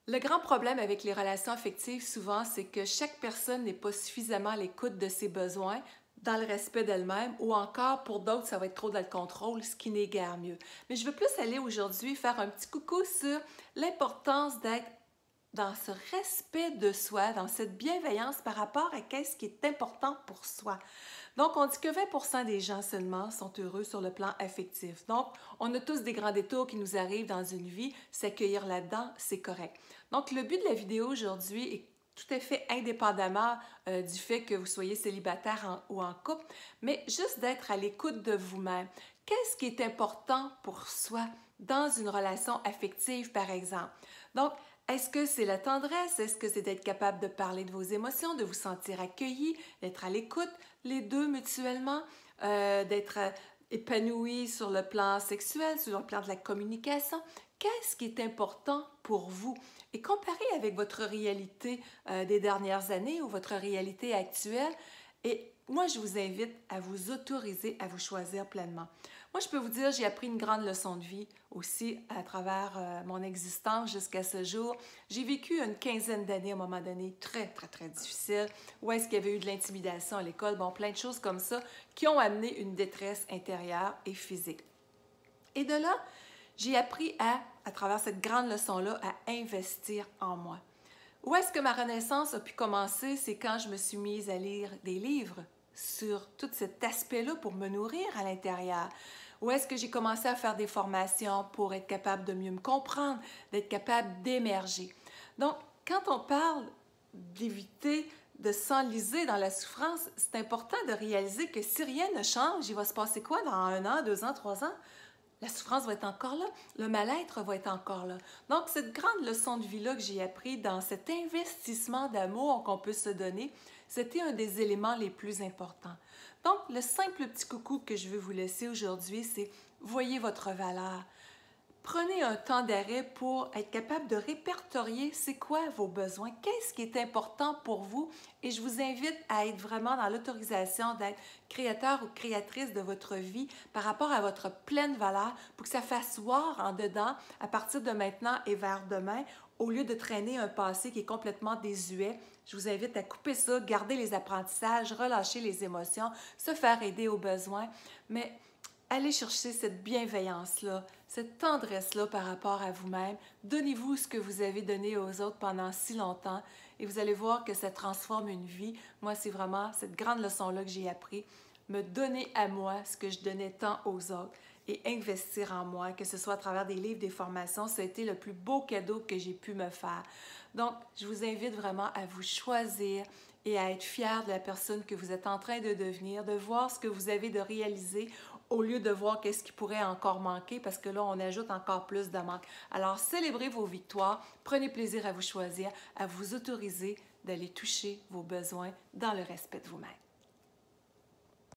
Le grand problème avec les relations affectives, souvent, c'est que chaque personne n'est pas suffisamment à l'écoute de ses besoins, dans le respect d'elle-même, ou encore pour d'autres, ça va être trop dans le contrôle, ce qui n'est guère mieux. Mais je veux plus aller aujourd'hui faire un petit coucou sur l'importance d'être dans ce respect de soi, dans cette bienveillance par rapport à ce qui est important pour soi. Donc, on dit que 20% des gens seulement sont heureux sur le plan affectif. Donc, on a tous des grands détours qui nous arrivent dans une vie. S'accueillir là-dedans, c'est correct. Donc, le but de la vidéo aujourd'hui est tout à fait indépendamment du fait que vous soyez célibataire ou en couple, mais juste d'être à l'écoute de vous-même. Qu'est-ce qui est important pour soi dans une relation affective, par exemple? Donc, est-ce que c'est la tendresse? Est-ce que c'est d'être capable de parler de vos émotions, de vous sentir accueilli, d'être à l'écoute, les deux mutuellement, d'être épanoui sur le plan sexuel, sur le plan de la communication? Qu'est-ce qui est important pour vous? Et comparé avec votre réalité des dernières années ou votre réalité actuelle, et moi, je vous invite à vous autoriser à vous choisir pleinement. Moi, je peux vous dire, j'ai appris une grande leçon de vie aussi à travers mon existence jusqu'à ce jour. J'ai vécu une quinzaine d'années à un moment donné très, très, très difficile, où est-ce qu'il y avait eu de l'intimidation à l'école, bon, plein de choses comme ça qui ont amené une détresse intérieure et physique. Et de là, j'ai appris à travers cette grande leçon-là, à investir en moi. Où est-ce que ma renaissance a pu commencer? C'est quand je me suis mise à lire des livres sur tout cet aspect-là pour me nourrir à l'intérieur. Où est-ce que j'ai commencé à faire des formations pour être capable de mieux me comprendre, d'être capable d'émerger. Donc, quand on parle d'éviter de s'enliser dans la souffrance, c'est important de réaliser que si rien ne change, il va se passer quoi dans 1 an, 2 ans, 3 ans? La souffrance va être encore là, le mal-être va être encore là. Donc, cette grande leçon de vie-là que j'ai appris dans cet investissement d'amour qu'on peut se donner, c'était un des éléments les plus importants. Donc, le simple petit coucou que je veux vous laisser aujourd'hui, c'est voyez votre valeur. Prenez un temps d'arrêt pour être capable de répertorier c'est quoi vos besoins, qu'est-ce qui est important pour vous et je vous invite à être vraiment dans l'autorisation d'être créateur ou créatrice de votre vie par rapport à votre pleine valeur pour que ça fasse voir en dedans à partir de maintenant et vers demain au lieu de traîner un passé qui est complètement désuet. Je vous invite à couper ça, garder les apprentissages, relâcher les émotions, se faire aider aux besoins, mais allez chercher cette bienveillance-là, cette tendresse-là par rapport à vous-même. Donnez-vous ce que vous avez donné aux autres pendant si longtemps et vous allez voir que ça transforme une vie. Moi, c'est vraiment cette grande leçon-là que j'ai appris. Me donner à moi ce que je donnais tant aux autres et investir en moi, que ce soit à travers des livres, des formations, ça a été le plus beau cadeau que j'ai pu me faire. Donc, je vous invite vraiment à vous choisir et à être fier de la personne que vous êtes en train de devenir, de voir ce que vous avez de réaliser au lieu de voir qu'est-ce qui pourrait encore manquer parce que là, on ajoute encore plus de manque. Alors, célébrez vos victoires, prenez plaisir à vous choisir, à vous autoriser d'aller toucher vos besoins dans le respect de vous-même.